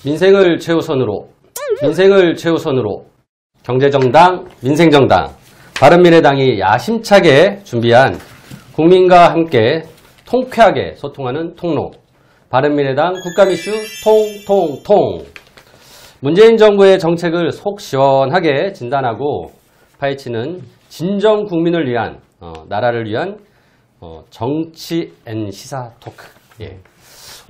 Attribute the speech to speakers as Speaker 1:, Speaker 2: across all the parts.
Speaker 1: 민생을 최우선으로 경제정당, 민생정당, 바른미래당이 야심차게 준비한 국민과 함께 통쾌하게 소통하는 통로, 바른미래당 국감 이슈 통통통. 문재인 정부의 정책을 속 시원하게 진단하고 파헤치는 진정 국민을 위한, 나라를 위한 정치 앤 시사 토크. 예.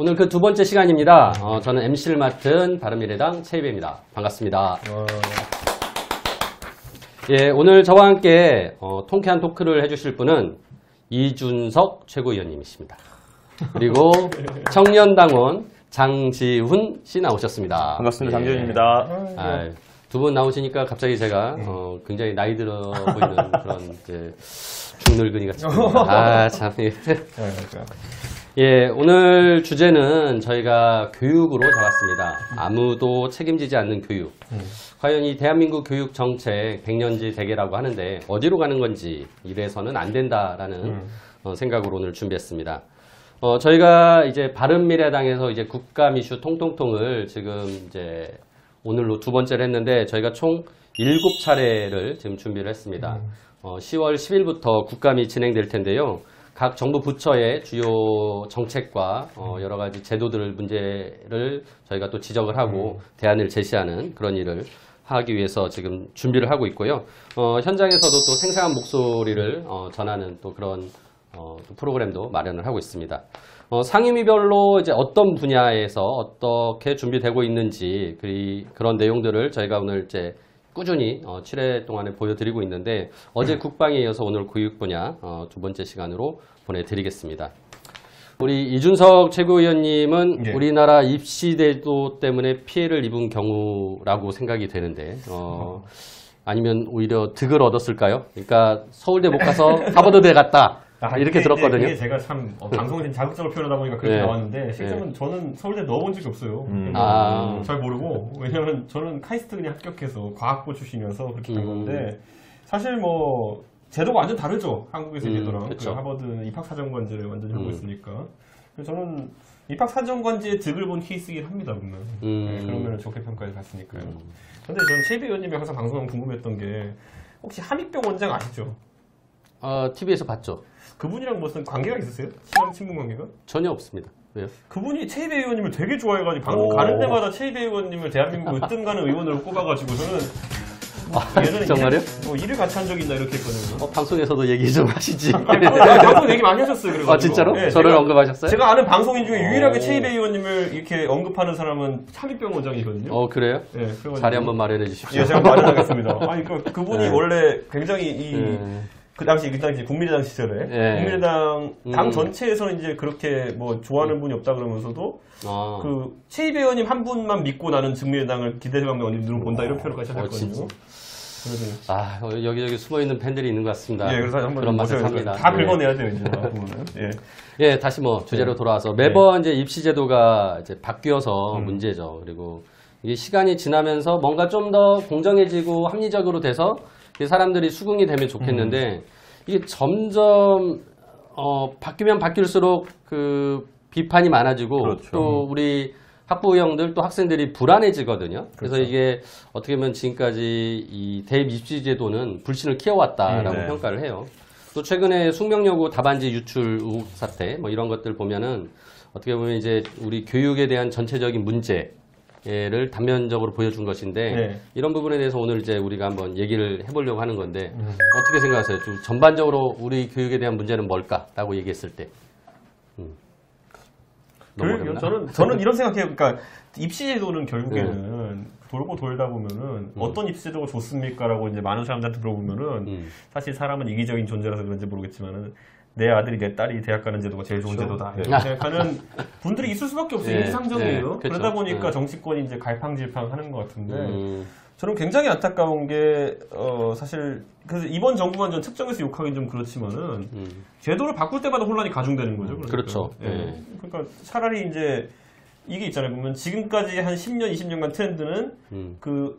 Speaker 1: 오늘 그 두 번째 시간입니다. 저는 MC를 맡은 바른미래당 최이배입니다. 반갑습니다. 예, 오늘 저와 함께 통쾌한 토크를 해주실 분은 이준석 최고위원님이십니다. 그리고 청년당원 장지훈 씨 나오셨습니다.
Speaker 2: 반갑습니다.
Speaker 1: 예.
Speaker 2: 장지훈입니다.
Speaker 1: 두 분 나오시니까 갑자기 제가 굉장히 나이 들어 보이는 그런 이제 중늙은이 같습니다. 참. 예, 오늘 주제는 저희가 교육으로 잡았습니다. 아무도 책임지지 않는 교육. 과연 이 대한민국 교육 정책 100년지 대계라고 하는데 어디로 가는 건지 이래서는 안 된다라는 생각으로 오늘 준비했습니다. 저희가 이제 바른미래당에서 이제 국감 이슈 통통통을 지금 이제 오늘로 두 번째를 했는데 저희가 총 7차례를 지금 준비를 했습니다. 10월 10일부터 국감이 진행될 텐데요. 각 정부 부처의 주요 정책과 여러 가지 제도들 문제를 저희가 또 지적을 하고 대안을 제시하는 그런 일을 하기 위해서 지금 준비를 하고 있고요. 현장에서도 또 생생한 목소리를 전하는 또 그런 프로그램도 마련을 하고 있습니다. 상임위별로 이제 어떤 분야에서 어떻게 준비되고 있는지 그런 내용들을 저희가 오늘 이제 꾸준히 7회 동안에 보여드리고 있는데 어제 국방에 이어서 오늘 교육 분야 두 번째 시간으로 보내드리겠습니다. 우리 이준석 최고위원님은 예. 우리나라 입시제도 때문에 피해를 입은 경우라고 생각이 되는데 아니면 오히려 득을 얻었을까요? 그러니까 서울대 못 가서 하버드대 갔다. 이렇게 들었거든요.
Speaker 3: 그게 제가 참 방송에서 자극적으로 표현하다 보니까 그렇게
Speaker 1: 네.
Speaker 3: 나왔는데 실제로는 저는 서울대 넣어본 적이 없어요. 잘 모르고 왜냐면 저는 카이스트 그냥 합격해서 과학부 출신이어서 그렇게 된 건데 사실 뭐 제도가 완전 다르죠. 한국에서 제도랑 그 하버드는 입학사정관제를 완전히 하고 있으니까 그래서 저는 입학사정관제의 득을 본 케이스이긴 합니다. 보면 네, 그러면 좋게 평가를 받으니까요. 근데 저는 최 의원님이 항상 방송하면 궁금했던 게 혹시 함익병 원장 아시죠?
Speaker 1: TV에서 봤죠.
Speaker 3: 그분이랑 무슨 관계가 있으세요? 친한 친분 관계가?
Speaker 1: 전혀 없습니다. 왜요?
Speaker 3: 그분이 최이배 의원님을 되게 좋아해가지고 방송 가는 데마다 최이배 의원님을 대한민국 으뜸 가는 의원으로 꼽아가지고 저는
Speaker 1: 정말요?
Speaker 3: 일을 같이 한 적이 있나 이렇게 했거든요.
Speaker 1: 방송에서도 얘기 좀 하시지.
Speaker 3: 방송 얘기 많이 하셨어요. 그래가지고.
Speaker 1: 진짜로?
Speaker 3: 네,
Speaker 1: 저를 언급하셨어요?
Speaker 3: 제가 아는 방송인 중에 유일하게 최이배 의원님을 이렇게 언급하는 사람은 함익병 원장이거든요.
Speaker 1: 그래요?
Speaker 3: 네,
Speaker 1: 자리 한번 마련해 주십시오.
Speaker 3: 예, 제가 마련하겠습니다. 그분이 원래 굉장히 그 당시 국민의당 시절에 국민의당 당 전체에서는 이제 그렇게 뭐 좋아하는 분이 없다 그러면서도 그 최이배 의원님 한 분만 믿고 나는 국민의당을 기대감에 언니들은 본다 이런 표현까지 하셨거든요.
Speaker 1: 여기저기 숨어있는 팬들이 있는 것 같습니다.
Speaker 3: 예, 그래서 한번
Speaker 1: 그런 맛을 삽니다.
Speaker 3: 다 긁어내야 돼요, 이제. 보면은.
Speaker 1: 예, 다시 주제로 돌아와서 매번 이제 입시제도가 이제 바뀌어서 문제죠. 그리고 이게 시간이 지나면서 뭔가 좀 더 공정해지고 합리적으로 돼서 사람들이 수긍이 되면 좋겠는데 이게 점점 바뀌면 바뀔수록 그 비판이 많아지고 또 우리 학부형들 또 학생들이 불안해지거든요. 그래서 이게 어떻게 보면 지금까지 이 대입 입시 제도는 불신을 키워왔다라고 평가를 해요. 또 최근에 숙명여고 답안지 유출 의혹 사태 뭐 이런 것들 보면은 어떻게 보면 이제 우리 교육에 대한 전체적인 문제를 단면적으로 보여준 것인데 이런 부분에 대해서 오늘 이제 우리가 한번 얘기를 해보려고 하는 건데 어떻게 생각하세요? 좀 전반적으로 우리 교육에 대한 문제는 뭘까라고 얘기했을 때.
Speaker 3: 저는 이런 생각해요. 그러니까 입시제도는 결국에는 돌고 돌다 보면은 어떤 입시제도가 좋습니까라고 이제 많은 사람들한테 물어보면은 사실 사람은 이기적인 존재라서 그런지 모르겠지만은 내 아들이 내 딸이 대학 가는 제도가 제일 좋은 제도다 생각하는 분들이 있을 수밖에 없어요. 일상적이에요. 그러다 보니까 정치권이 이제 갈팡질팡하는 것 같은데 저는 굉장히 안타까운 게 사실 그래서 이번 정부만 전 특정해서 욕하기는 좀 그렇지만은 제도를 바꿀 때마다 혼란이 가중되는 거죠. 그러니까.
Speaker 1: 그렇죠.
Speaker 3: 그러니까 차라리 이제 이게 있잖아요. 보면 지금까지 한 10년, 20년간 트렌드는 그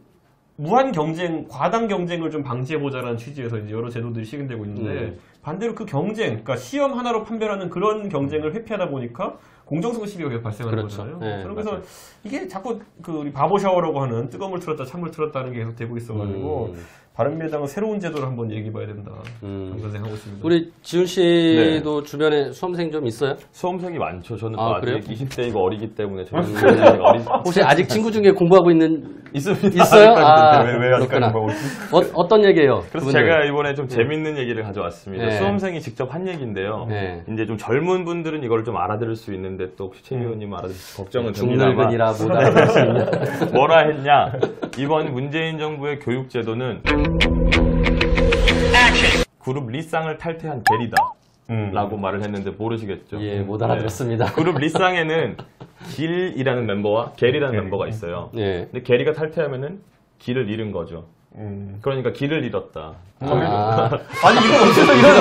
Speaker 3: 무한 경쟁, 과당 경쟁을 좀 방지해보자라는 취지에서 이제 여러 제도들이 시행되고 있는데 반대로 그 경쟁, 그러니까 시험 하나로 판별하는 그런 경쟁을 회피하다 보니까 공정성 시비가 계속 발생하는
Speaker 1: 그렇죠.
Speaker 3: 거잖아요.
Speaker 1: 네,
Speaker 3: 저는 그래서
Speaker 1: 맞아요.
Speaker 3: 이게 자꾸 그 우리 바보 샤워라고 하는 뜨거운 물 틀었다 찬물 틀었다 하는 게 계속 되고 있어가지고 바른미래당은 새로운 제도를 한번 얘기해봐야 된다. 그런 생각하고 있습니다.
Speaker 1: 우리 지훈 씨도 주변에 수험생 좀 있어요?
Speaker 2: 수험생이 많죠. 저는
Speaker 1: 아,
Speaker 2: 아직
Speaker 1: 그래요?
Speaker 2: 20대이고 어리기 때문에 저는 아직 어리
Speaker 1: 혹시 아직 친구 중에 공부하고 있는
Speaker 2: 있습니다.
Speaker 1: 있어요? 아,
Speaker 3: 왜 아직까지
Speaker 1: 그렇구나.
Speaker 3: 공부하고 있지?
Speaker 1: 어떤 얘기예요?
Speaker 2: 그래서
Speaker 1: 그분들?
Speaker 2: 제가 이번에 좀 재밌는 얘기를 가져왔습니다.
Speaker 1: 네.
Speaker 2: 수험생이 직접 한 얘기인데요.
Speaker 1: 네.
Speaker 2: 이제 좀 젊은 분들은 이걸 좀 알아들을 수 있는데 또 혹시 최 의원님 알아들을지 걱정은 됩니다만
Speaker 1: 중늙은이라 못 알아볼 수 있냐?
Speaker 2: 뭐라 했냐? 이번 문재인 정부의 교육 제도는 그룹 리쌍을 탈퇴한 게리다. 라고 말을 했는데 모르시겠죠?
Speaker 1: 예, 못 알아들었습니다.
Speaker 2: 그룹 리쌍에는 길이라는 멤버와 게리라는 멤버가 있어요.
Speaker 1: 예.
Speaker 2: 근데 게리가 탈퇴하면은 길을 잃은 거죠. 그러니까 길을 잃었다.
Speaker 1: 아,
Speaker 3: 아니 이건 어째서 이런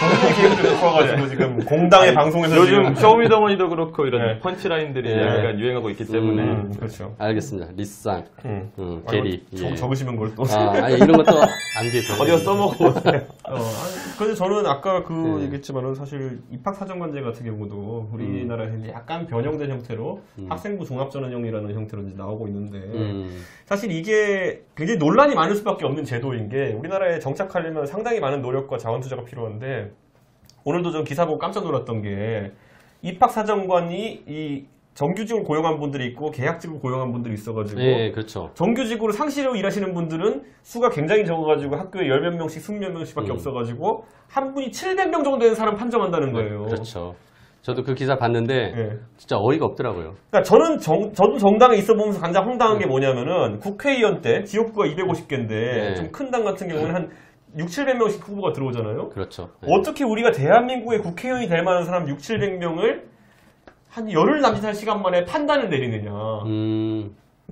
Speaker 3: 정부의 기획을 갖고 와가지고 지금 공당의 방송에서
Speaker 2: 요즘
Speaker 3: 지금
Speaker 2: 쇼미더머니도 그렇고 이런
Speaker 3: 네.
Speaker 2: 펀치라인들이
Speaker 1: 예.
Speaker 2: 약간 유행하고 있기 때문에
Speaker 3: 그렇죠.
Speaker 1: 알겠습니다. 리쌍, 게리. 예.
Speaker 3: 적으시면 걸 또.
Speaker 1: 아니, 이런 것도 안 돼.
Speaker 2: 어디가 써먹어보세요.
Speaker 3: 근데 저는 아까 얘기했지만은 사실 입학사정관제 같은 경우도 우리나라에서 이제 약간 변형된 형태로 학생부 종합전환형이라는 형태로 이제 나오고 있는데 사실 이게 굉장히 논란이 많을 수밖에 없는 제도인 게 우리나라에 정착하려면 상당히 많은 노력과 자원 투자가 필요한데 오늘도 좀 기사 보고 깜짝 놀랐던 게 입학사정관이 이 정규직으로 고용한 분들이 있고 계약직으로 고용한 분들이 있어가지고
Speaker 1: 예, 그렇죠.
Speaker 3: 정규직으로 상시로 일하시는 분들은 수가 굉장히 적어가지고 학교에 10몇 명씩, 20몇 명씩밖에 없어가지고 한 분이 700명 정도 되는 사람 판정한다는 거예요.
Speaker 1: 그렇죠. 저도 그 기사 봤는데
Speaker 3: 예.
Speaker 1: 진짜 어이가 없더라고요.
Speaker 3: 그러니까 저도 정당에 있어 보면서 가장 황당한 게 뭐냐면은 국회의원 때 지역구가 250개인데
Speaker 1: 네.
Speaker 3: 좀 큰 당 같은 경우는 한 6,700명씩 후보가 들어오잖아요.
Speaker 1: 그렇죠. 예.
Speaker 3: 어떻게 우리가 대한민국의 국회의원이 될 만한 사람 6,700명을 한 열흘 남짓한 시간 만에 판단을 내리느냐.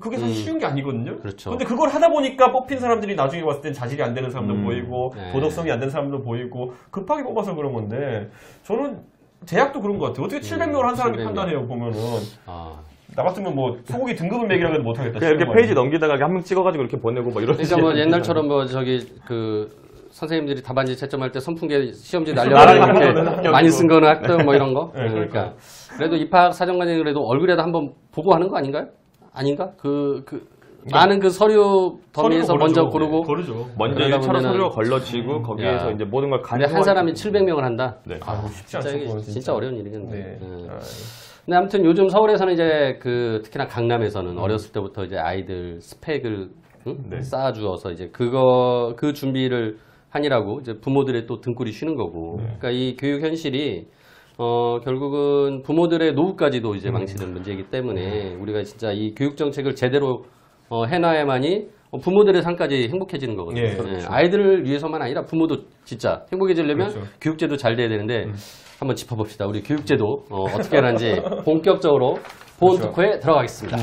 Speaker 3: 그게 사실 쉬운 게 아니거든요.
Speaker 1: 그렇죠.
Speaker 3: 근데 그걸 하다 보니까 뽑힌 사람들이 나중에 봤을 땐 자질이 안 되는 사람도 보이고
Speaker 1: 네.
Speaker 3: 도덕성이 안 되는 사람도 보이고 급하게 뽑아서 그런 건데 저는 대학도 그런 것 같아요. 어떻게 700명을 한 사람이
Speaker 1: 700명.
Speaker 3: 판단해요 보면은
Speaker 1: 아,
Speaker 3: 나 같으면 뭐 소고기 등급은 매기라고 해도 못하겠다.
Speaker 2: 그냥 이렇게 페이지 넘기다가 한 명 찍어가지고 이렇게 보내고 막 이런.
Speaker 1: 그러니까 뭐 옛날처럼 뭐 저기 그 선생님들이 답안지 채점할 때 선풍기 시험지
Speaker 2: 나라는
Speaker 1: 날려가지고
Speaker 2: 거는
Speaker 1: 이렇게 많이 쓴 거는 학점 뭐 이런 거.
Speaker 3: 네,
Speaker 1: 그러니까 그래도 입학 사정관이 그래도 얼굴에다 한번 보고 하는 거 아닌가요? 아닌가? 많은 그 서류 더미에서 먼저 고르고.
Speaker 3: 고르죠.
Speaker 2: 먼저
Speaker 1: 그러다
Speaker 2: 1차로
Speaker 1: 보면은-
Speaker 2: 서류가 걸러지고 거기에서
Speaker 1: 야.
Speaker 2: 이제 모든 걸
Speaker 1: 근데 한 사람이 700명을 한다.
Speaker 2: 네.
Speaker 3: 쉽지
Speaker 1: 진짜 이게
Speaker 3: 않죠.
Speaker 1: 진짜 어려운 일이겠네.
Speaker 3: 네.
Speaker 1: 근데 아무튼 요즘 서울에서는 이제 특히나 강남에서는 어렸을 때부터 이제 아이들 스펙을 쌓아주어서 이제 그 준비를 하니라고 이제 부모들의 또 등골이 쉬는 거고. 그러니까 이 교육 현실이 결국은 부모들의 노후까지도 이제 망치는 문제이기 때문에 우리가 진짜 이 교육 정책을 제대로 해놔야만이 부모들의 삶까지 행복해지는 거거든요.
Speaker 3: 예, 그렇죠.
Speaker 1: 아이들을 위해서만 아니라 부모도 진짜 행복해지려면
Speaker 3: 그렇죠.
Speaker 1: 교육제도 잘 돼야 되는데 한번 짚어봅시다. 우리 교육제도 어떻게 하는지 본격적으로 보온
Speaker 3: 그렇죠.
Speaker 1: 토크에 들어가겠습니다.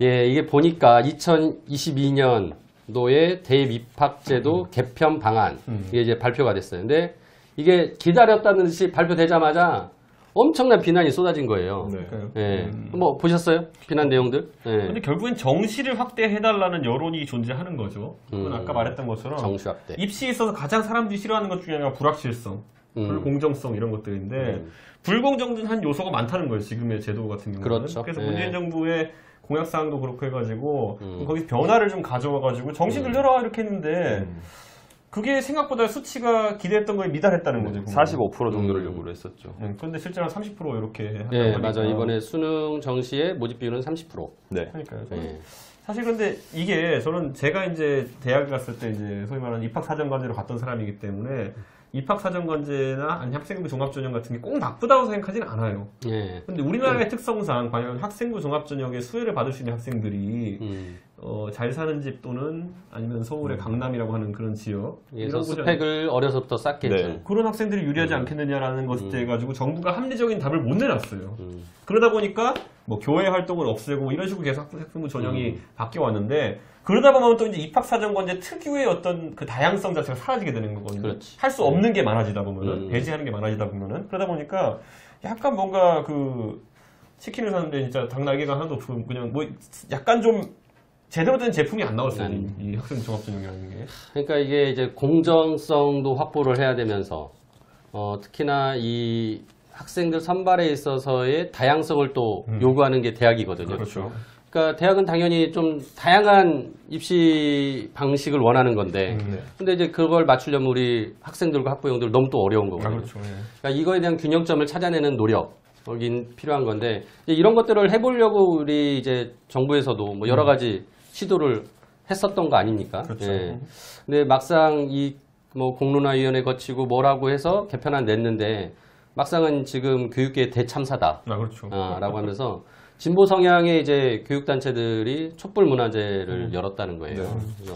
Speaker 1: 예, 이게 보니까 2022년도에 대입 입학제도 개편 방안 이게 이제 발표가 됐어요. 근데 이게 기다렸다는 듯이 발표되자마자 엄청난 비난이 쏟아진 거예요.
Speaker 2: 네.
Speaker 1: 예, 뭐 보셨어요? 비난 내용들? 예.
Speaker 3: 근데 결국엔 정시를 확대해달라는 여론이 존재하는 거죠. 그건 아까 말했던 것처럼
Speaker 1: 정시 확대.
Speaker 3: 입시에 있어서 가장 사람들이 싫어하는 것 중에 하나가 불확실성, 불공정성 이런 것들인데 불공정한 요소가 많다는 거예요. 지금의 제도 같은 경우는.
Speaker 1: 그렇죠.
Speaker 3: 그래서
Speaker 1: 네.
Speaker 3: 문재인 정부의 공약사항도 그렇고 해가지고 거기서 변화를 좀 가져와가지고 정시 늘려라 이렇게 했는데 그게 생각보다 수치가 기대했던 거에 미달했다는 거죠.
Speaker 2: 45% 정도를 요구를 했었죠.
Speaker 3: 그런데 실제로 한 30% 이렇게 한다고
Speaker 1: 네,
Speaker 3: 하니까.
Speaker 1: 맞아. 이번에 수능 정시의 모집 비율은 30%.
Speaker 2: 네.
Speaker 3: 그러니까요.
Speaker 1: 네.
Speaker 3: 사실 근데 이게 저는 제가 이제 대학 갔을 때 이제 소위 말하는 입학사정관제로 갔던 사람이기 때문에 입학사정관제나 아니 학생부 종합전형 같은 게 꼭 나쁘다고 생각하지는 않아요.
Speaker 1: 예.
Speaker 3: 근데 우리나라의 특성상 과연 학생부 종합전형에 수혜를 받을 수 있는 학생들이 잘 사는 집 또는 아니면 서울의 강남이라고 하는 그런 지역
Speaker 1: 그래서
Speaker 3: 곳에
Speaker 1: 스펙을 어려서부터 쌓게
Speaker 2: 네.
Speaker 1: 했죠.
Speaker 3: 그런 학생들이 유리하지 않겠느냐라는 것에 대해 가지고 정부가 합리적인 답을 못 내놨어요. 그러다 보니까 뭐 교회 활동을 없애고 이런 식으로 계속 학생부 전형이 바뀌어 왔는데 그러다 보면 또 이제 입학사정관제 특유의 어떤 그 다양성 자체가 사라지게 되는 거거든요.
Speaker 1: 그렇지.
Speaker 3: 할 수 없는 게 많아지다 보면은 배제하는 게 많아지다 보면은 그러다 보니까 약간 뭔가 그 치킨을 사는데 진짜 닭날개가 하나도 없고 그냥 뭐 약간 좀 제대로 된 제품이 안 나왔어요. 이 학생 종합전형이라는 게.
Speaker 1: 그러니까 이게 이제 공정성도 확보를 해야 되면서 특히나 이 학생들 선발에 있어서의 다양성을 또 요구하는 게 대학이거든요.
Speaker 3: 그렇죠.
Speaker 1: 그러니까 대학은 당연히 좀 다양한 입시 방식을 원하는 건데, 근데 이제 그걸 맞추려면 우리 학생들과 학부형들 너무 또 어려운 거거든요.
Speaker 3: 그렇죠. 예.
Speaker 1: 그러니까 이거에 대한 균형점을 찾아내는 노력이 필요한 건데, 이제 이런 것들을 해보려고 우리 이제 정부에서도 뭐 여러 가지 시도를 했었던 거 아닙니까?
Speaker 3: 그렇죠.
Speaker 1: 예. 근데 막상 이 뭐 공론화위원회 거치고 뭐라고 해서 개편안 냈는데, 막상은 지금 교육계의 대참사다.
Speaker 3: 그렇죠.
Speaker 1: 라고 하면서 진보 성향의 이제 교육단체들이 촛불 문화제를 열었다는 거예요. 그래서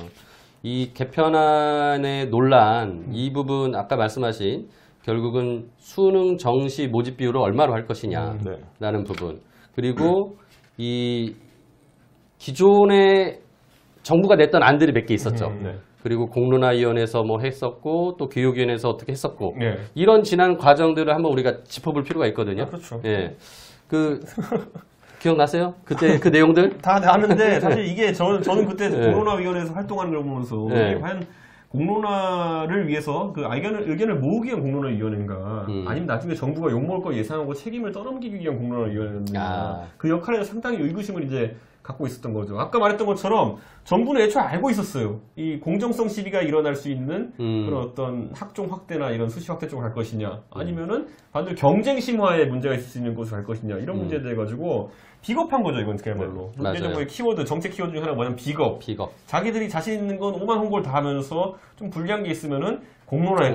Speaker 1: 이 개편안의 논란, 이 부분 아까 말씀하신 결국은 수능 정시 모집 비율을 얼마로 할 것이냐라는 부분. 그리고 이 기존에 정부가 냈던 안들이 몇 개 있었죠. 그리고 공론화위원회에서 뭐 했었고 또 교육위원회에서 어떻게 했었고 이런 지난 과정들을 한번 우리가 짚어볼 필요가 있거든요.
Speaker 3: 그렇죠.
Speaker 1: 예, 그 기억나세요? 그때 그 내용들?
Speaker 3: 다 아는데 사실 이게 저는 그때 공론화위원회에서 활동하는 걸 보면서 이게 과연 공론화를 위해서 그 의견을 모으기 위한 공론화위원회인가 아니면 나중에 정부가 욕먹을 거 예상하고 책임을 떠넘기기 위한 공론화위원회인가 그 역할에 상당히 의구심을 이제 갖고 있었던 거죠. 아까 말했던 것처럼 정부는 애초에 알고 있었어요. 이 공정성 시비가 일어날 수 있는 그런 어떤 학종 확대나 이런 수시 확대 쪽으로 갈 것이냐 아니면은 반대로 경쟁 심화에 문제가 있을 수 있는 곳으로 갈 것이냐 이런 문제에 대해 가지고 비겁한 거죠. 이건 그야말로. 문제 정부의 키워드, 정책 키워드 중에 하나가 뭐냐면 비겁. 자기들이 자신 있는 건 오만 홍보를 다 하면서 좀 불리한 게 있으면은 공론화에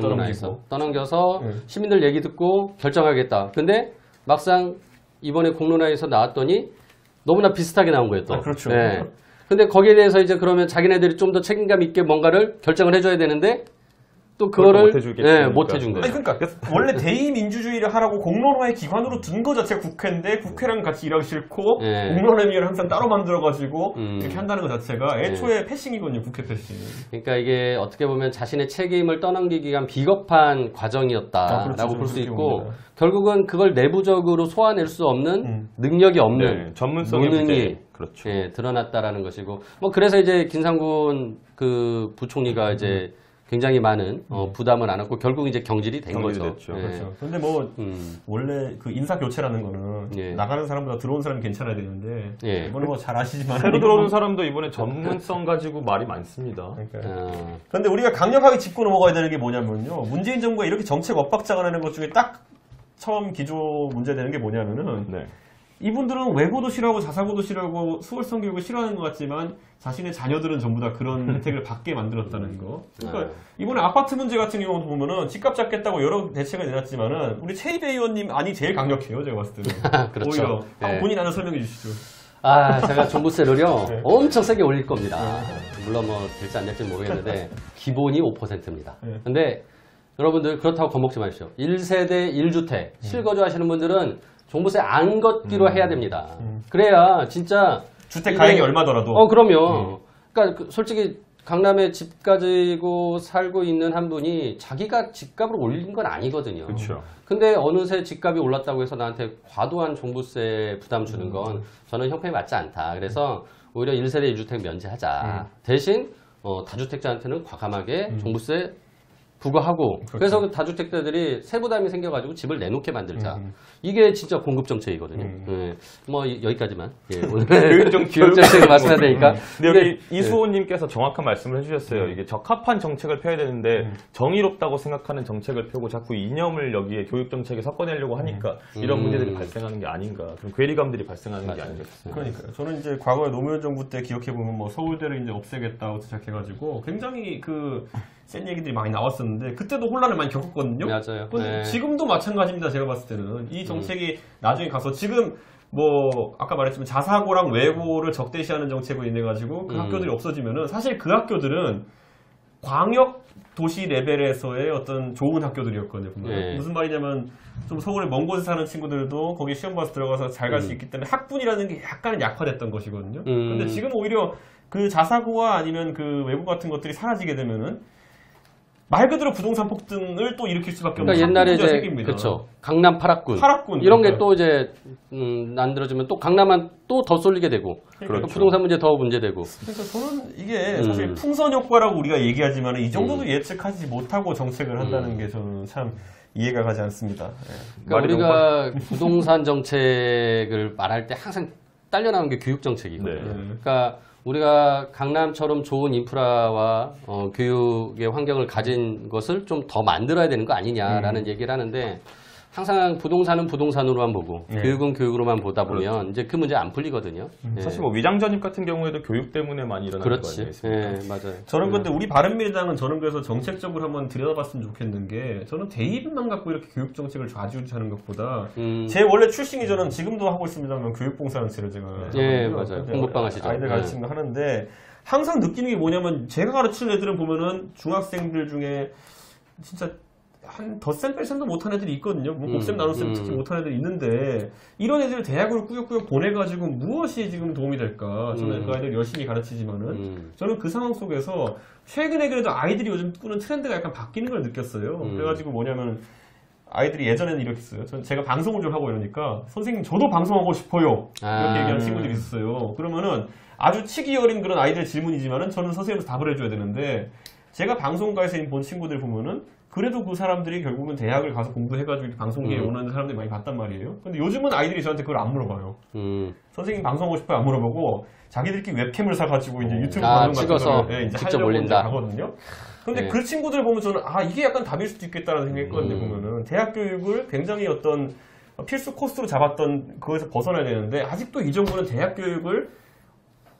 Speaker 1: 떠넘겨서 시민들 얘기 듣고 결정하겠다. 근데 막상 이번에 공론화에서 나왔더니 너무나 비슷하게 나온 거예요, 또.
Speaker 3: 그렇죠.
Speaker 1: 네. 근데 거기에 대해서 이제 그러면 자기네들이 좀 더 책임감 있게 뭔가를 결정을 해줘야 되는데 또 그거를 못 해준 거예요.
Speaker 3: 아니, 그러니까 원래 대의민주주의를 하라고 공론화의 기관으로 둔 거 자체가 국회인데 국회랑 같이 일하기 싫고 공론화위원회를 항상 따로 만들어가지고 이렇게 한다는 것 자체가 애초에 패싱이거든요, 국회 패싱.
Speaker 1: 그러니까 이게 어떻게 보면 자신의 책임을 떠넘기기 위한 비겁한 과정이었다라고 볼 수 있고 결국은 그걸 내부적으로 소화낼 수 없는 능력이 없는
Speaker 2: 전문성의
Speaker 1: 무능이
Speaker 2: 그렇죠.
Speaker 1: 드러났다라는 것이고 뭐 그래서 이제 김상곤 그 부총리가 이제 굉장히 많은 부담을 안았고 결국 이제 경질이 된 거죠.
Speaker 2: 됐죠.
Speaker 3: 그렇죠. 근데 뭐 원래 그 인사 교체라는 거는 나가는 사람보다 들어온 사람이 괜찮아야 되는데 이번에 뭐 잘 아시지만
Speaker 2: 새로 들어오는 사람도 이번에 전문성 가지고 말이 많습니다.
Speaker 3: 그런데 우리가 강력하게 짚고 넘어가야 되는 게 뭐냐면요. 문재인 정부가 이렇게 정책 엇박자가 나는 것 중에 딱 처음 기조 문제되는 게 뭐냐면은 이분들은 외고도 싫어하고 자사고도 싫어하고 수월성 교육을 싫어하는 것 같지만 자신의 자녀들은 전부 다 그런 혜택을 받게 만들었다는 거. 그러니까 이번에 아파트 문제 같은 경우도 보면은 집값 잡겠다고 여러 대책을 내놨지만은 우리 최이배 의원님 안이 제일 강력해요. 제가 봤을 때는.
Speaker 1: 그렇죠.
Speaker 3: 오히려 본인 안을 설명해 주시죠.
Speaker 1: 제가 종부세를요 엄청 세게 올릴 겁니다. 물론 뭐 될지 안 될지 모르겠는데 기본이 5%입니다. 근데 여러분들 그렇다고 겁먹지 마십시오. 1세대 1주택 실거주 하시는 분들은 종부세 안 걷기로 해야 됩니다. 그래야 진짜
Speaker 3: 주택 가격이 얼마더라도.
Speaker 1: 그럼요. 그러니까 솔직히 강남에 집 가지고 살고 있는 한 분이 자기가 집값을 올린 건 아니거든요.
Speaker 2: 그렇죠.
Speaker 1: 근데 어느새 집값이 올랐다고 해서 나한테 과도한 종부세 부담 주는 건 저는 형평이 맞지 않다. 그래서 오히려 1세대 1주택 면제하자. 대신 다주택자한테는 과감하게 종부세 부과하고 그래서 그 다주택자들이 세부담이 생겨가지고 집을 내놓게 만들자. 이게 진짜 공급 정책이거든요. 뭐 여기까지만. 오늘 교육 정책을 말씀해야 되니까.
Speaker 2: 근데 여기 이수호님께서 정확한 말씀을 해주셨어요. 이게 적합한 정책을 펴야 되는데 정의롭다고 생각하는 정책을 펴고 자꾸 이념을 여기에 교육 정책에 섞어내려고 하니까 이런 문제들이 발생하는 게 아닌가. 그럼 괴리감들이 발생하는 게 아닌가 싶습니다.
Speaker 3: 그러니까요. 저는 이제 과거에 노무현 정부 때 기억해 보면 뭐 서울대를 이제 없애겠다고 시작해가지고 굉장히 센 얘기들이 많이 나왔었는데 그때도 혼란을 많이 겪었거든요.
Speaker 1: 맞아요.
Speaker 3: 지금도 마찬가지입니다. 제가 봤을 때는 이 정책이 나중에 가서 지금 뭐 아까 말했지만 자사고랑 외고를 적대시하는 정책으로 인해 가지고 그 학교들이 없어지면은 사실 그 학교들은 광역 도시 레벨에서의 어떤 좋은 학교들이었거든요. 무슨 말이냐면 좀 서울에 먼 곳에 사는 친구들도 거기 시험 봐서 들어가서 잘 갈 수 있기 때문에 학군이라는 게 약간은 약화됐던 것이거든요. 근데 지금 오히려 그 자사고와 아니면 그 외고 같은 것들이 사라지게 되면은 말 그대로 부동산 폭등을 또 일으킬 수밖에 없는
Speaker 1: 그러니까 옛날에
Speaker 3: 문제가
Speaker 1: 이제
Speaker 3: 생깁니다.
Speaker 1: 그렇죠. 강남 파락군.
Speaker 3: 파락군.
Speaker 1: 이런 게
Speaker 3: 그러니까.
Speaker 1: 또 이제 만들어지면 또 강남은 또 더 쏠리게 되고
Speaker 3: 그렇죠.
Speaker 1: 부동산 문제 더 문제되고.
Speaker 3: 그러니까 저는 이게 사실 풍선 효과라고 우리가 얘기하지만 이 정도도 예측하지 못하고 정책을 한다는 게 저는 참 이해가 가지 않습니다. 예.
Speaker 1: 그러니까 우리가 부동산 정책을 말할 때 항상 딸려 나오는 게 교육 정책이거든요.
Speaker 2: 네.
Speaker 1: 그러니까 우리가 강남처럼 좋은 인프라와 교육의 환경을 가진 것을 좀 더 만들어야 되는 거 아니냐라는 얘기를 하는데 항상 부동산은 부동산으로만 보고
Speaker 3: 네.
Speaker 1: 교육은 교육으로만 보다 보면 이제 그 문제 안 풀리거든요. 예.
Speaker 2: 사실 뭐 위장 전입 같은 경우에도 교육 때문에 많이 일어나는 거
Speaker 1: 그렇지.
Speaker 2: 아니겠습니까?
Speaker 1: 예, 맞아요.
Speaker 3: 저는 근데 우리 바른미래당은 저는 그래서 정책적으로 한번 들여다봤으면 좋겠는 게 저는 대입만 갖고 이렇게 교육 정책을 좌지우지하는 것보다 제 원래 출신이 저는 지금도 하고 있습니다만 교육봉사단체를 제가
Speaker 1: 예,
Speaker 3: 하거든요.
Speaker 1: 맞아요.
Speaker 3: 근데
Speaker 1: 공부방 하시죠.
Speaker 3: 아이들
Speaker 1: 예.
Speaker 3: 가르치는 거 하는데 항상 느끼는 게 뭐냐면 제가 가르치는 애들은 보면은 중학생들 중에 진짜 한 덧셈 뺄셈도 못한 애들이 있거든요. 뭐 곱셈 나눗셈 특히 못한 애들이 있는데 이런 애들을 대학으로 꾸역꾸역 보내가지고 무엇이 지금 도움이 될까? 저는 그 아이들 열심히 가르치지만은 저는 그 상황 속에서 최근에 그래도 아이들이 요즘 꾸는 트렌드가 약간 바뀌는 걸 느꼈어요. 그래가지고 뭐냐면 아이들이 예전에는 이렇게 했어요. 제가 방송을 좀 하고 이러니까 선생님 저도 방송하고 싶어요. 이렇게 얘기하는 친구들이 있었어요. 그러면은 아주 치기 어린 그런 아이들의 질문이지만은 저는 선생님한테 답을 해줘야 되는데 제가 방송가에서 본 친구들 보면은 그래도 그 사람들이 결국은 대학을 가서 공부해가지고 이렇게 방송계에 원하는 사람들이 많이 봤단 말이에요. 근데 요즘은 아이들이 저한테 그걸 안 물어봐요. 선생님 방송하고 싶어요? 안 물어보고 자기들끼리 웹캠을 사가지고 이제 유튜브 방송 같은
Speaker 1: 찍어서
Speaker 3: 거를 이제
Speaker 1: 직접
Speaker 3: 하려고
Speaker 1: 올린다.
Speaker 3: 이제 가거든요. 근데
Speaker 1: 네.
Speaker 3: 그 친구들 보면 저는 이게 약간 답일 수도 있겠다라는 생각했거든요. 보면은 대학 교육을 굉장히 어떤 필수 코스로 잡았던 그거에서 벗어나야 되는데 아직도 이 정부는 대학 교육을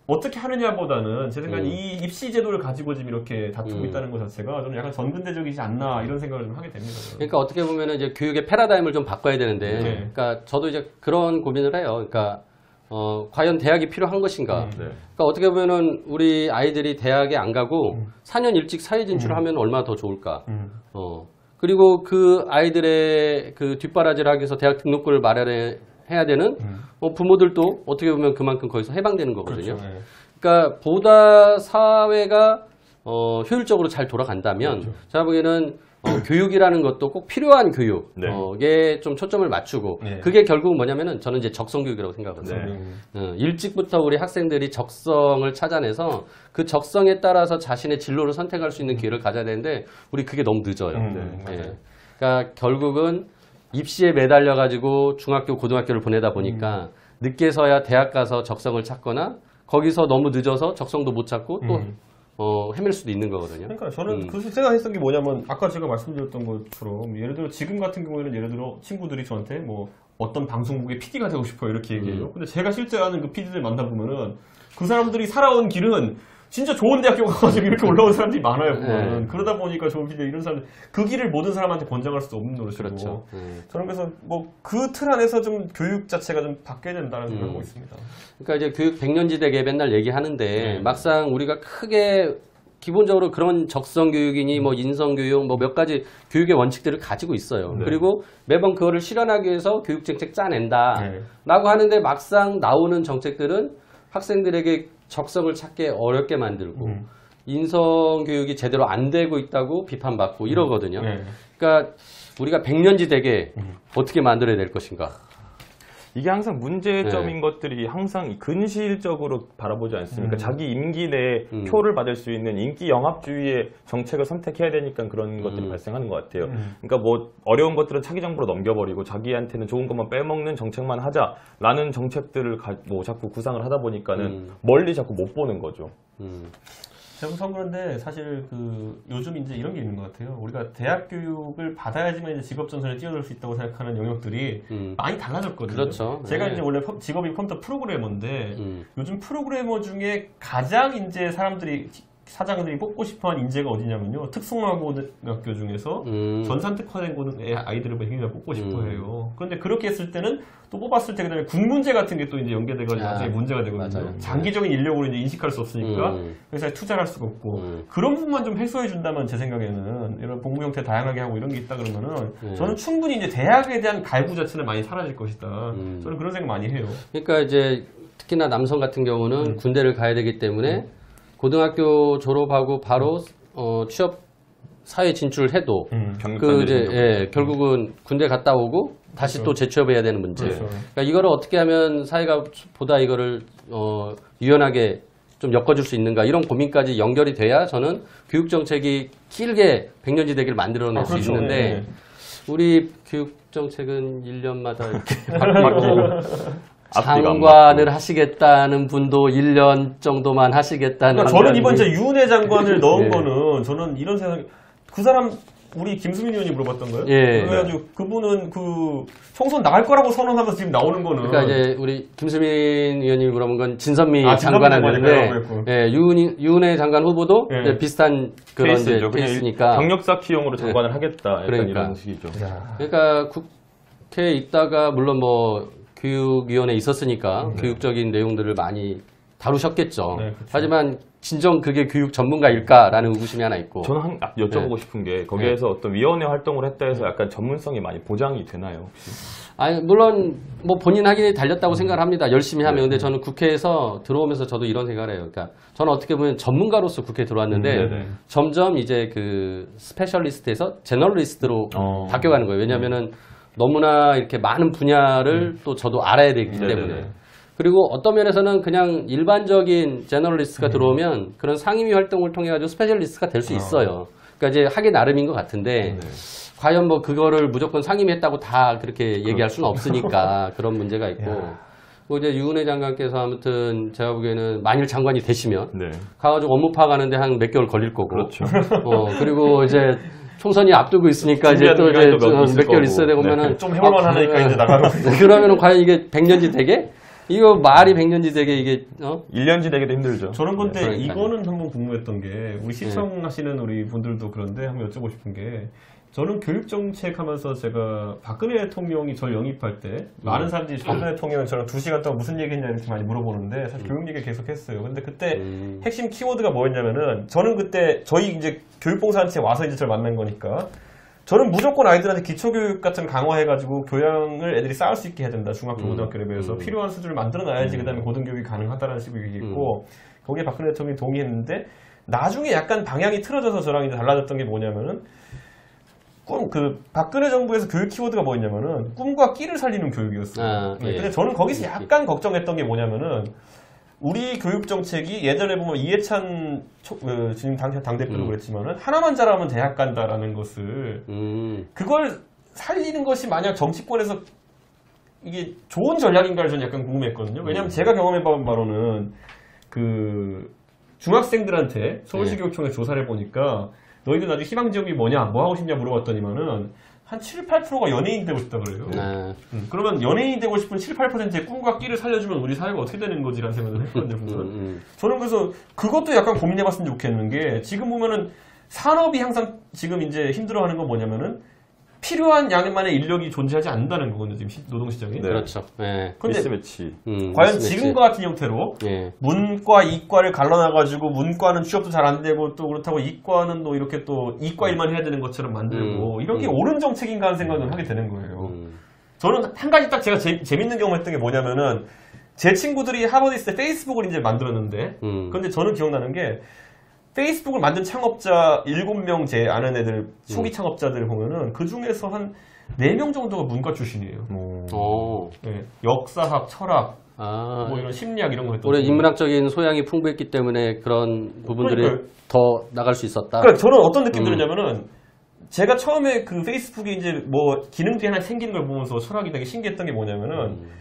Speaker 3: 어떻게 하느냐보다는 제 생각엔 이 입시 제도를 가지고 지금 이렇게 다투고 있다는 것 자체가 저는 약간 전근대적이지 않나 이런 생각을 좀 하게 됩니다. 저는.
Speaker 1: 그러니까 어떻게 보면은 이제 교육의 패러다임을 좀 바꿔야 되는데,
Speaker 3: 네.
Speaker 1: 그러니까 저도 이제 그런 고민을 해요. 그러니까 과연 대학이 필요한 것인가?
Speaker 2: 네.
Speaker 1: 그러니까 어떻게 보면은 우리 아이들이 대학에 안 가고 4년 일찍 사회 진출하면 얼마나 더 좋을까? 그리고 그 아이들의 그 뒷바라지를 하기 위해서 대학 등록금을 마련해야 되는 부모들도 어떻게 보면 그만큼 거기서 해방되는 거거든요.
Speaker 3: 그렇죠. 네.
Speaker 1: 그러니까 보다 사회가 효율적으로 잘 돌아간다면
Speaker 3: 그렇죠.
Speaker 1: 제가 보기에는 교육이라는 것도 꼭 필요한
Speaker 2: 네.
Speaker 1: 교육에 좀 초점을 맞추고
Speaker 3: 네.
Speaker 1: 그게 결국은 뭐냐면은 저는 이제 적성교육이라고 생각하거든요.
Speaker 2: 네.
Speaker 1: 일찍부터 우리 학생들이 적성을 찾아내서 그 적성에 따라서 자신의 진로를 선택할 수 있는 기회를 가져야 되는데 우리 그게 너무 늦어요.
Speaker 3: 맞아요.
Speaker 1: 그러니까 결국은 입시에 매달려 가지고 중학교, 고등학교를 보내다 보니까 늦게서야 대학 가서 적성을 찾거나 거기서 너무 늦어서 적성도 못 찾고 또 헤맬 수도 있는 거거든요.
Speaker 3: 그러니까 저는 그 생각했던 게 뭐냐면 아까 제가 말씀드렸던 것처럼 예를 들어 지금 같은 경우에는 예를 들어 친구들이 저한테 뭐 어떤 방송국의 PD가 되고 싶어요 이렇게 얘기해요. 근데 제가 실제 아는 그 PD들 만나보면은 그 사람들이 살아온 길은 진짜 좋은 대학교 가가지고 이렇게 올라온 사람들이 많아요. 보면은. 그러다 보니까 좋은 PD 이런 사람들 그 길을 모든 사람한테 권장할 수 없는 노릇이고.
Speaker 1: 그렇죠.
Speaker 3: 저는 그래서 뭐 그 틀 안에서 좀 교육 자체가 좀 바뀌어야 된다는 생각을 하고 있습니다.
Speaker 1: 그러니까 이제 교육 백년지대계 맨날 얘기하는데 막상 우리가 크게 기본적으로 그런 적성 교육이니 뭐 인성 교육 뭐 몇 가지 교육의 원칙들을 가지고 있어요. 그리고 매번 그거를 실현하기 위해서 교육 정책 짜낸다라고 하는데 막상 나오는 정책들은 학생들에게 적성을 찾게 어렵게 만들고 인성 교육이 제대로 안 되고 있다고 비판받고 이러거든요. 그러니까 우리가 백년지대계 어떻게 만들어야 될 것인가?
Speaker 2: 이게 항상 문제점인 것들이 항상 근시일적으로 바라보지 않습니까? 자기 임기 내에 표를 받을 수 있는 인기 영합주의의 정책을 선택해야 되니까 그런 것들이 발생하는 것 같아요. 그러니까 뭐 어려운 것들은 차기 정부로 넘겨버리고 자기한테는 좋은 것만 빼먹는 정책만 하자라는 정책들을 뭐 자꾸 구상을 하다 보니까는 멀리 자꾸 못 보는 거죠.
Speaker 3: 제가 우선 그런데 사실 요즘 이제 이런 게 있는 것 같아요. 우리가 대학 교육을 받아야지만 이제 직업 전선에 뛰어들 수 있다고 생각하는 영역들이 많이 달라졌거든요.
Speaker 1: 그렇죠.
Speaker 3: 제가
Speaker 1: 네.
Speaker 3: 이제 원래 직업이 컴퓨터 프로그래머인데 요즘 프로그래머 중에 가장 이제 사장들이 뽑고 싶어하는 인재가 어디냐면요. 특성화고등학교 중에서 전산특화된 아이들을 굉장히 뽑고 싶어해요. 그런데 그렇게 했을 때는 또 뽑았을 때 그다음에 국문제 같은 게 또 이제 연계돼가지고 갑자기 문제가 되거든요.
Speaker 1: 맞아요.
Speaker 3: 장기적인 인력으로 이제 인식할 수 없으니까 회사에 투자를 할 수가 없고 그런 부분만 좀 해소해 준다면 제 생각에는 이런 복무 형태 다양하게 하고 이런 게 있다 그러면은 저는 충분히 이제 대학에 대한 갈구 자체는 많이 사라질 것이다. 저는 그런 생각 많이 해요.
Speaker 1: 그러니까 이제 특히나 남성 같은 경우는 군대를 가야 되기 때문에 고등학교 졸업하고 바로 취업 사회 진출을 해도
Speaker 2: 경력단절이
Speaker 1: 그 이제
Speaker 2: 생기고.
Speaker 1: 결국은 군대 갔다 오고 다시
Speaker 3: 그렇죠.
Speaker 1: 또 재취업해야 되는 문제.
Speaker 3: 그렇죠.
Speaker 1: 그러니까 이거를 어떻게 하면 사회가 보다 이거를 유연하게 좀 엮어줄 수 있는가 이런 고민까지 연결이 돼야 저는 교육 정책이 길게 백년지대기를 만들어낼 수
Speaker 3: 그렇죠.
Speaker 1: 있는데
Speaker 3: 네.
Speaker 1: 우리 교육 정책은 1년마다 이렇게 바뀌고
Speaker 2: 앞뒤가 안
Speaker 1: 장관을 하시겠다는 분도 1년 정도만 하시겠다는
Speaker 3: 그러니까 저는
Speaker 1: 분이
Speaker 3: 이번 이제 유은혜 장관을 넣은
Speaker 1: 예.
Speaker 3: 거는 저는 이런 생각이 그 사람 우리 김수민 의원이 물어봤던 거예요.
Speaker 1: 예.
Speaker 3: 그래가지고 그분은 그 총선 나갈 거라고 선언하면서 지금 나오는 거는
Speaker 1: 그러니까 이제 우리 김수민 의원님이 물어본 건 진선미
Speaker 3: 아, 진선미
Speaker 1: 장관한테
Speaker 3: 장관이라고
Speaker 1: 예, 유은혜 장관 후보도
Speaker 3: 예.
Speaker 1: 이제 비슷한 그런 이제
Speaker 2: 케이스죠. 그냥
Speaker 1: 케이스니까
Speaker 2: 경력사 키용으로 장관을 하겠다. 약간
Speaker 1: 그러니까.
Speaker 2: 이런 식이죠.
Speaker 1: 그러니까 국회에 있다가 물론 뭐 교육위원회에 있었으니까 교육적인 내용들을 많이 다루셨겠죠.
Speaker 3: 네, 그렇죠.
Speaker 1: 하지만 진정 그게 교육 전문가일까라는 의구심이 하나 있고.
Speaker 2: 저는 여쭤보고 싶은 게 거기에서 어떤 위원회 활동을 했다 해서 약간 전문성이 많이 보장이 되나요?
Speaker 1: 아니 물론 뭐 본인 하기에 달렸다고 생각을 합니다. 열심히 하면. 근데 저는 국회에서 들어오면서 저도 이런 생각을 해요. 그러니까 저는 어떻게 보면 전문가로서 국회에 들어왔는데
Speaker 2: 네네.
Speaker 1: 점점 이제 그 스페셜리스트에서 제너럴리스트로
Speaker 2: 어.
Speaker 1: 바뀌어가는 거예요. 왜냐하면은 너무나 이렇게 많은 분야를 또 저도 알아야 되기
Speaker 2: 네네네.
Speaker 1: 때문에. 그리고 어떤 면에서는 그냥 일반적인 제너럴리스트가 들어오면 그런 상임위 활동을 통해 가지고 스페셜리스트가 될 수 있어요. 그러니까 이제 하기 나름인 것 같은데 과연 뭐 그거를 무조건 상임위 했다고 다 그렇게 얘기할 수는 없으니까 그런 문제가 있고. 그리고 이제 유은혜 장관께서 아무튼 제가 보기에는 만일 장관이 되시면
Speaker 2: 네.
Speaker 1: 가가지고 업무 파악하는데 한 몇 개월 걸릴 거고.
Speaker 2: 그렇죠.
Speaker 1: 그리고 이제 총선이 앞두고 있으니까 이제 또
Speaker 2: 준비하는
Speaker 1: 이제
Speaker 2: 기간도 몇 있을
Speaker 1: 몇 개월
Speaker 2: 거고.
Speaker 1: 있어야 되고 보면은
Speaker 3: 좀 해볼만 하니까 이제 나가고
Speaker 1: 그러면은 과연 이게 백년지 되게? 이거 말이 백년지 되게 이게
Speaker 2: 1년지 되기도 힘들죠.
Speaker 3: 저는 근데
Speaker 1: 그러니까요.
Speaker 3: 이거는 한번 궁금했던 게 우리 시청하시는 우리 분들도 그런데 한번 여쭤보고 싶은 게 저는 교육정책 하면서 제가 박근혜 대통령이 저를 영입할 때 많은 사람들이 박근혜 대통령은 저랑 2시간 동안 무슨 얘기 했냐 이렇게 많이 물어보는데 사실 교육 얘기 계속 했어요. 근데 그때 핵심 키워드가 뭐였냐면은 저는 그때 저희 이제 교육봉사단체 와서 이제 저를 만난 거니까 저는 무조건 아이들한테 기초교육 같은 거 강화해가지고 교양을 애들이 쌓을 수 있게 해야 된다. 중학교, 고등학교 레벨에서 필요한 수준을 만들어놔야지 그 다음에 고등교육이 가능하다는 식으로 얘기했고 거기에 박근혜 대통령이 동의했는데 나중에 약간 방향이 틀어져서 저랑 이제 달라졌던 게 뭐냐면은 박근혜 정부에서 교육 키워드가 뭐였냐면은 꿈과 끼를 살리는 교육이었어요.
Speaker 1: 아, 예.
Speaker 3: 근데 저는 거기서 약간 걱정했던 게 뭐냐면은 우리 교육 정책이 예전에 보면 이해찬 지금 당대표도 그랬지만은 하나만 잘하면 대학 간다라는 것을 그걸 살리는 것이 만약 정치권에서 이게 좋은 전략인가를 저는 약간 궁금했거든요. 왜냐하면 제가 경험해본 바로는 그 중학생들한테 서울시교육청에 조사를 해보니까 너희들 나중에 희망 지역이 뭐냐, 뭐 하고 싶냐 물어봤더니만은 한 7, 8%가 연예인 되고 싶다 그래요. 그러면 연예인이 되고 싶은 7, 8%의 꿈과 끼를 살려주면 우리 사회가 어떻게 되는 거지라는 생각을 했거든요. 저는 그래서 그것도 약간 고민해봤으면 좋겠는 게 지금 보면은 산업이 항상 지금 이제 힘들어하는 건 뭐냐면은 필요한 양만의 인력이 존재하지 않는다는 거거든요. 지금 노동시장이.
Speaker 2: 네.
Speaker 1: 그렇죠. 예.
Speaker 3: 근데
Speaker 2: 미스매치.
Speaker 3: 과연
Speaker 1: 미스매치.
Speaker 3: 지금과 같은 형태로
Speaker 1: 예.
Speaker 3: 문과, 이과를 갈라놔가지고 문과는 취업도 잘 안 되고 또 그렇다고 이과는 또 이렇게 또 이과 일만 해야 되는 것처럼 만들고 이런 게 옳은 정책인가 하는 생각을 하게 되는 거예요. 저는 한 가지 딱 제가 재밌는 경험했던 게 뭐냐면은 제 친구들이 하버드 있을 때 페이스북을 이제 만들었는데 근데 저는 기억나는 게 페이스북을 만든 창업자 7명 제 아는 애들 초기 창업자들 보면은 그 중에서 한 4명 정도가 문과 출신이에요. 네, 역사학, 철학, 뭐 이런 심리학 이런 거 했던.
Speaker 1: 올해 인문학적인 소양이 풍부했기 때문에 그런 부분들이
Speaker 3: 그러니까요.
Speaker 1: 더 나갈 수 있었다.
Speaker 3: 그러니까 저는 어떤 느낌 들었냐면은 제가 처음에 그 페이스북에 이제 뭐 기능들이 하나 생기는 걸 보면서 철학이 되게 신기했던 게 뭐냐면은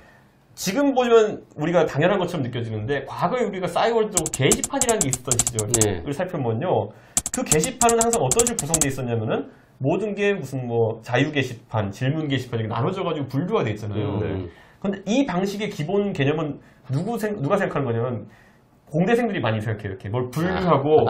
Speaker 3: 지금 보면 우리가 당연한 것처럼 느껴지는데 과거에 우리가 싸이월드 게시판이라는 게 있었던 시절을 살펴보면요. 그 게시판은 항상 어떤 식으로 구성되어 있었냐면은 모든 게 무슨 뭐 자유 게시판, 질문 게시판 이렇게 나눠져가지고 분류가 돼 있잖아요. 근데 이 방식의 기본 개념은 누가 생각하는 거냐면 공대생들이 많이 생각해요. 이렇게 뭘 분류하고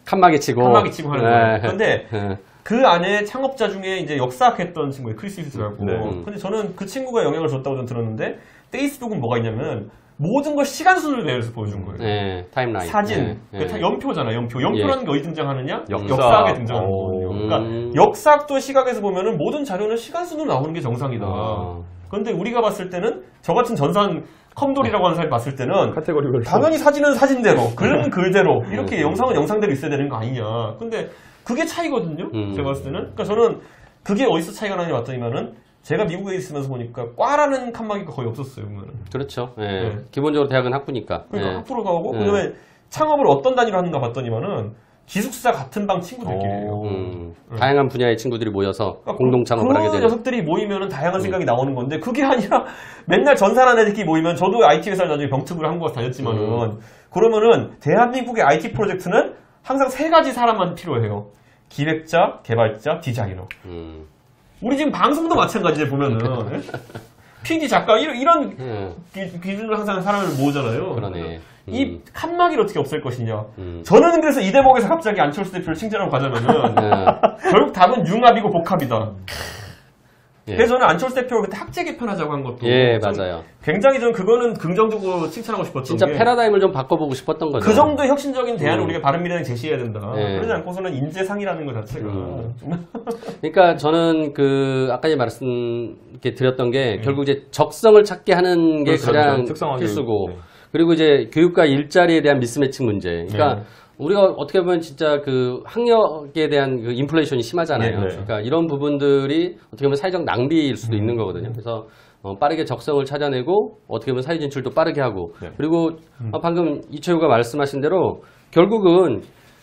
Speaker 1: 칸막이 치고
Speaker 3: 하는 거예요. 근데
Speaker 1: 네.
Speaker 3: 그 안에 창업자 중에 이제 역사학했던 친구예요. 크리스티스라고. 근데 저는 그 친구가 영향을 줬다고 좀 들었는데 페이스북은 뭐가 있냐면 모든 걸 시간순으로 내려서 보여준 거예요.
Speaker 1: 네, 타임라인.
Speaker 3: 사진,
Speaker 1: 네.
Speaker 3: 다 연표잖아. 연표라는 게 어디 등장하느냐?
Speaker 2: 역사.
Speaker 3: 역사학에 등장하는 거거든요. 그러니까 역사학도 시각에서 보면은 모든 자료는 시간순으로 나오는 게 정상이다. 그런데 우리가 봤을 때는 저 같은 전산 컴돌이라고 하는 사람이 봤을 때는
Speaker 2: 카테고리별로
Speaker 3: 당연히 사진은 사진대로, 글은 글대로, 이렇게 영상은 영상대로 있어야 되는 거 아니냐. 근데 그게 차이거든요. 제가 봤을 때는. 그러니까 저는 그게 어디서 차이가 나냐 봤더니만은 제가 미국에 있으면서 보니까 과라는 칸막이가 거의 없었어요. 보면은.
Speaker 1: 그렇죠. 예.
Speaker 3: 네.
Speaker 1: 기본적으로 대학은 학부니까.
Speaker 3: 그러니까
Speaker 1: 예.
Speaker 3: 학부로 가고 그다음에 창업을 어떤 단위로 하는가 봤더니만은 기숙사 같은 방 친구들끼리 해요.
Speaker 1: 다양한 분야의 친구들이 모여서
Speaker 3: 그러니까
Speaker 1: 공동 창업을 하게
Speaker 3: 그
Speaker 1: 되는.
Speaker 3: 녀석들이 모이면은 다양한 생각이 나오는 건데 그게 아니라 맨날 전산한 애들끼리 모이면 저도 IT 회사를 나중에 병특을 한국 가서 다녔지만은 그러면은 대한민국의 IT 프로젝트는 항상 세 가지 사람만 필요해요. 기획자, 개발자, 디자이너. 우리 지금 방송도 마찬가지에 보면은 예? PD, 작가 이런 기준으로 항상 사람을 모으잖아요.
Speaker 1: 그러네.
Speaker 3: 이 칸막이를 어떻게 없앨 것이냐. 저는 그래서 이 대목에서 갑자기 안철수 대표를 칭찬하고 가자면은 결국 답은 융합이고 복합이다.
Speaker 1: 예.
Speaker 3: 그래서 저는 안철수 대표가 그때 학제 개편하자고 한 것도
Speaker 1: 예,
Speaker 3: 좀
Speaker 1: 맞아요.
Speaker 3: 굉장히 저는 그거는 긍정적으로 칭찬하고 싶었던
Speaker 1: 진짜
Speaker 3: 게
Speaker 1: 패러다임을 좀 바꿔보고 싶었던 거죠.
Speaker 3: 그 정도의 혁신적인 대안을 우리가 바른미래당에 제시해야 된다.
Speaker 1: 예.
Speaker 3: 그러지 않고서는 인재상이라는 것 자체가 정말
Speaker 1: 그러니까 저는 아까 말씀 이렇게 드렸던 게 결국 이제 적성을 찾게 하는 게
Speaker 2: 그렇죠,
Speaker 1: 가장
Speaker 2: 그렇죠. 특성화교육.
Speaker 1: 필수고
Speaker 2: 네.
Speaker 1: 그리고 이제 교육과 일자리에 대한 미스매칭 문제. 그러니까
Speaker 3: 네.
Speaker 1: 우리가 어떻게 보면 진짜 그 학력에 대한 그 인플레이션이 심하잖아요.
Speaker 3: 네, 그렇죠.
Speaker 1: 그러니까 이런 부분들이 어떻게 보면 사회적 낭비일 수도 있는 거거든요. 그래서 빠르게 적성을 찾아내고 어떻게 보면 사회 진출도 빠르게 하고
Speaker 2: 네.
Speaker 1: 그리고 방금 이채우가 말씀하신 대로 결국은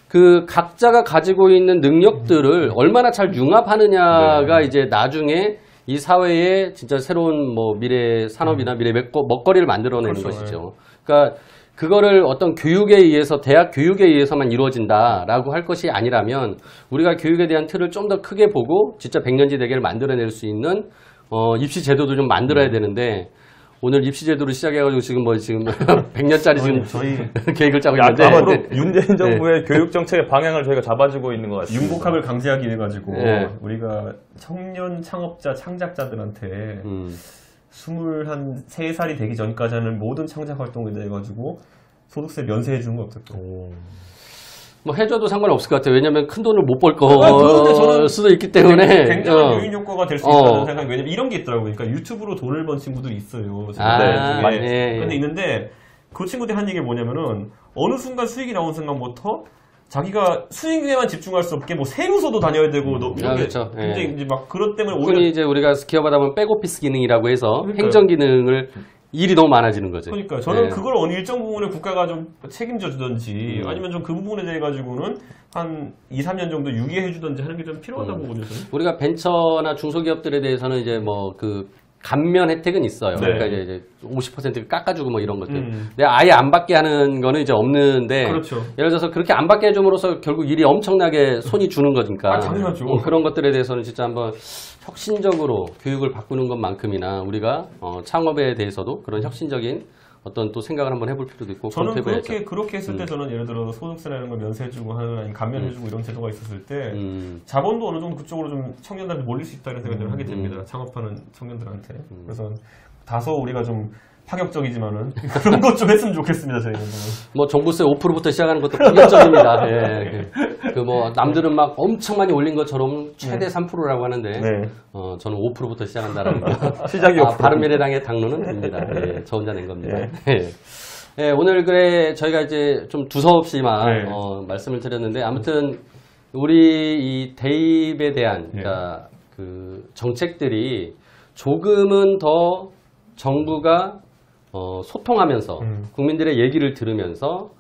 Speaker 1: 그 각자가 가지고 있는 능력들을 얼마나 잘 융합하느냐가 이제 나중에 이 사회에 진짜 새로운 뭐 미래 산업이나 미래 먹거리를 만들어내는
Speaker 3: 그렇죠.
Speaker 1: 것이죠. 그러니까 그거를 어떤 교육에 의해서 대학 교육에 의해서만 이루어진다라고 할 것이 아니라면 우리가 교육에 대한 틀을 좀 더 크게 보고 진짜 백년지 대계를 만들어낼 수 있는 입시 제도도 좀 만들어야 되는데 오늘 입시 제도를 시작해가지고 지금 100년짜리 지금
Speaker 3: 저희
Speaker 1: 계획을 짜고
Speaker 2: 앞으로
Speaker 1: 있는데
Speaker 2: 윤재인 정부의 교육 정책의 방향을 저희가 잡아주고 있는 것 같습니다.
Speaker 3: 융복합을 강제하기 위해 가지고
Speaker 1: 네.
Speaker 3: 우리가 청년 창업자 창작자들한테 23살이 되기 전까지 하는 모든 창작 활동에 대해 가지고 소득세 면세해 주는 건 어떨까?
Speaker 1: 뭐 해줘도 상관없을 것 같아요. 왜냐면 큰 돈을 못 벌
Speaker 3: 그런데 저는
Speaker 1: 거 수도 있기 때문에
Speaker 3: 굉장한 요인 효과가 될 수 있다는 생각이 왜냐면 이런 게 있더라고요. 그러니까 유튜브로 돈을 번 친구들이 있어요. 근데 있는데 그 친구들이 한 얘기가 뭐냐면은 어느 순간 수익이 나온 순간부터 자기가 수익에만 집중할 수 없게 뭐 세무서도 다녀야 되고 이런 게
Speaker 1: 그렇죠.
Speaker 3: 굉장히 이제 막 그것 때문에
Speaker 1: 흔히
Speaker 3: 오히려
Speaker 1: 이제 우리가 기업하다 보면 백오피스 기능이라고 해서
Speaker 3: 그러니까요.
Speaker 1: 행정 기능을 일이 너무 많아지는 거죠.
Speaker 3: 그러니까 저는
Speaker 1: 예.
Speaker 3: 그걸 어느 일정 부분에 국가가 좀 책임져 주든지 아니면 좀 그 부분에 대해 가지고는 한 2, 3년 정도 유예해 주든지 하는 게 좀 필요하다고 보거든요. 저는.
Speaker 1: 우리가 벤처나 중소기업들에 대해서는 이제 뭐 그 감면 혜택은 있어요.
Speaker 2: 네.
Speaker 1: 그러니까 이제 50% 깎아주고 뭐 이런 것들. 근데 아예 안 받게 하는 거는 이제 없는데.
Speaker 3: 그렇죠.
Speaker 1: 예를 들어서 그렇게 안 받게 해줌으로써 결국 일이 엄청나게 손이 주는 거니까.
Speaker 3: 아, 당연하죠.
Speaker 1: 그런 것들에 대해서는 진짜 한번 혁신적으로 교육을 바꾸는 것만큼이나 우리가 창업에 대해서도 그런 혁신적인 어떤 또 생각을 한번 해볼 필요도 있고.
Speaker 3: 저는
Speaker 1: 그렇게 해봐야죠.
Speaker 3: 그렇게 했을 때 저는 예를 들어 소득세나 이런 거 면세해주고 하는 아니 감면해주고 이런 제도가 있었을 때 자본도 어느 정도 그쪽으로 좀 청년들한테 몰릴 수 있다는 생각을 하게 됩니다. 창업하는 청년들한테. 그래서 다소 우리가 좀 파격적이지만은 그런 것 좀 했으면 좋겠습니다. 저희는.
Speaker 1: 뭐 종부세 5%부터 시작하는 것도 파격적입니다. 예. 그 뭐 남들은 막 엄청 많이 올린 것처럼 최대 3%라고 하는데
Speaker 3: 네.
Speaker 1: 저는 5%부터 시작한다라는 거.
Speaker 2: 시작이 5%.
Speaker 1: 바른미래당의 당론은 됩니다. 예, 저 혼자 낸 겁니다. 예, 오늘 그래 저희가 이제 좀 두서없이만
Speaker 3: 네.
Speaker 1: 말씀을 드렸는데 아무튼 우리 이 대입에 대한 그러니까 그 정책들이 조금은 더 정부가 소통하면서 국민들의 얘기를 들으면서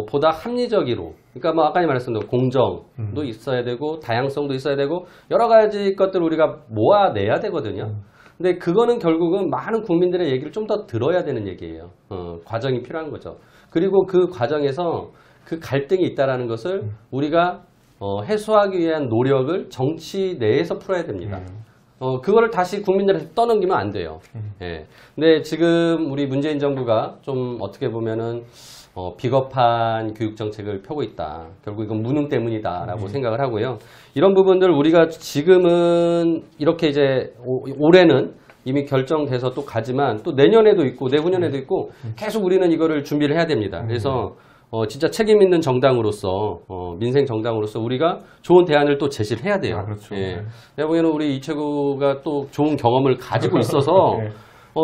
Speaker 1: 보다 합리적으로 그러니까 뭐 아까 말했던 공정도 있어야 되고 다양성도 있어야 되고 여러 가지 것들을 우리가 모아내야 되거든요. 근데 그거는 결국은 많은 국민들의 얘기를 좀 더 들어야 되는 얘기예요. 과정이 필요한 거죠. 그리고 그 과정에서 그 갈등이 있다라는 것을 우리가 해소하기 위한 노력을 정치 내에서 풀어야 됩니다. 그거를 다시 국민들한테 떠넘기면 안 돼요. 예. 근데 지금 우리 문재인 정부가 좀 어떻게 보면은 비겁한 교육 정책을 펴고 있다. 결국 이건 무능 때문이다라고 생각을 하고요. 이런 부분들 우리가 지금은 이렇게 이제 올해는 이미 결정돼서 또 가지만 또 내년에도 있고 내후년에도 있고 계속 우리는 이거를 준비를 해야 됩니다. 그래서 진짜 책임 있는 정당으로서 민생 정당으로서 우리가 좋은 대안을 또 제시를 해야 돼요.
Speaker 3: 아, 그렇죠.
Speaker 1: 예.
Speaker 3: 네.
Speaker 1: 내가 보기에는 우리 이채구가 또 좋은 경험을 가지고 있어서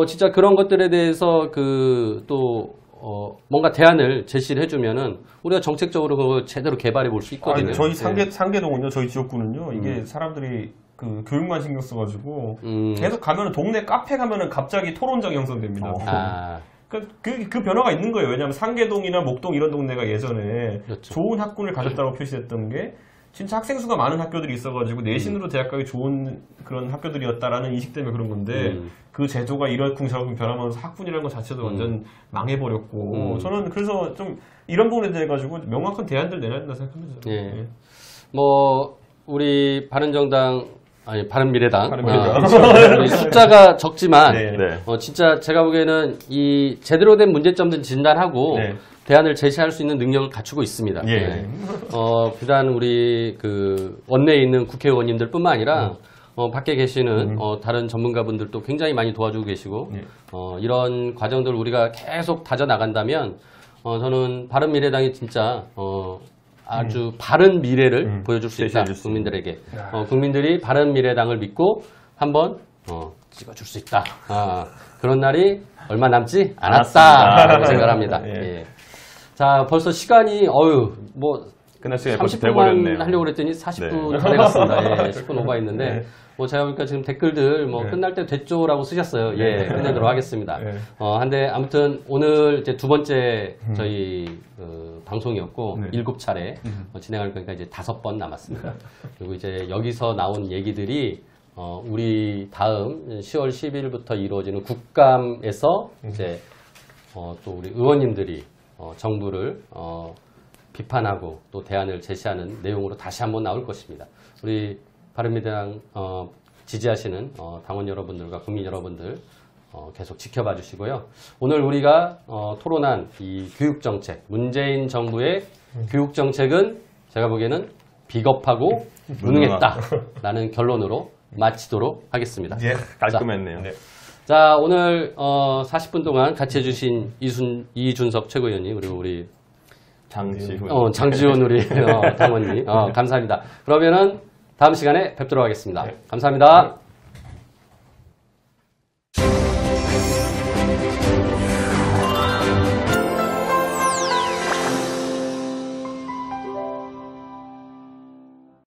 Speaker 1: 진짜 그런 것들에 대해서 그 또 뭔가 대안을 제시를 해주면은 우리가 정책적으로 그걸 제대로 개발해 볼 수 있거든요.
Speaker 3: 아니, 저희 상계동은요, 저희 지역구는요, 이게 사람들이 그 교육만 신경 써가지고 계속 가면은 동네 카페 가면은 갑자기 토론장이 형성됩니다. 그 변화가 있는 거예요. 왜냐하면 상계동이나 목동 이런 동네가 예전에
Speaker 1: 그렇죠.
Speaker 3: 좋은 학군을 가졌다고 표시했던 게 진짜 학생 수가 많은 학교들이 있어가지고 내신으로 대학 가기 좋은 그런 학교들이었다라는 인식 때문에 그런 건데 그 제도가 이러쿵저러쿵 변하면서 학군이라는 것 자체도 완전 망해버렸고 저는 그래서 좀 이런 부분에 대해 가지고 명확한 대안들 내놔야 된다 생각합니다.
Speaker 1: 예. 뭐 우리 바른미래당 숫자가 적지만
Speaker 3: 네.
Speaker 1: 진짜 제가 보기에는 이 제대로 된 문제점들 진단하고
Speaker 3: 네.
Speaker 1: 대안을 제시할 수 있는 능력을 갖추고 있습니다.
Speaker 3: 예.
Speaker 1: 네. 비단 우리 그 원내에 있는 국회의원님들뿐만 아니라 밖에 계시는 다른 전문가분들도 굉장히 많이 도와주고 계시고 이런 과정들 우리가 계속 다져 나간다면 저는 바른미래당이 진짜 아주 바른 미래를 보여줄 수 있다. 국민들에게. 국민들이 바른미래당을 믿고 한번 찍어줄 수 있다. 그런 날이 얼마 남지 않았다라고 생각합니다. 예. 자, 벌써 시간이
Speaker 2: 끝날 시간이 벌써
Speaker 1: 30분만
Speaker 2: 돼버렸네요.
Speaker 1: 하려고 그랬더니 40분 다 돼갔습니다. 예, 10분 오버했는데 제가 보니까 지금 댓글들 끝날 때 됐죠라고 쓰셨어요. 예, 끝내도록 하겠습니다. 한데 아무튼 오늘 이제 두 번째 저희 방송이었고 7차례 진행할 거니까 이제 5번 남았습니다. 그리고 이제 여기서 나온 얘기들이 우리 다음 10월 10일부터 이루어지는 국감에서 이제 또 우리 의원님들이 정부를 비판하고 또 대안을 제시하는 내용으로 다시 한번 나올 것입니다. 우리 바른미래당 지지하시는 당원 여러분들과 국민 여러분들 계속 지켜봐 주시고요. 오늘 우리가 토론한 이 교육정책, 문재인 정부의 교육정책은 제가 보기에는 비겁하고 무능했다라는 결론으로 마치도록 하겠습니다.
Speaker 2: 예, 깔끔했네요.
Speaker 1: 자, 오늘 40분 동안 같이 해주신 이준석 최고위원님 그리고 우리 장지훈 우리 당원님 감사합니다. 그러면은 다음 시간에 뵙도록 하겠습니다. 감사합니다.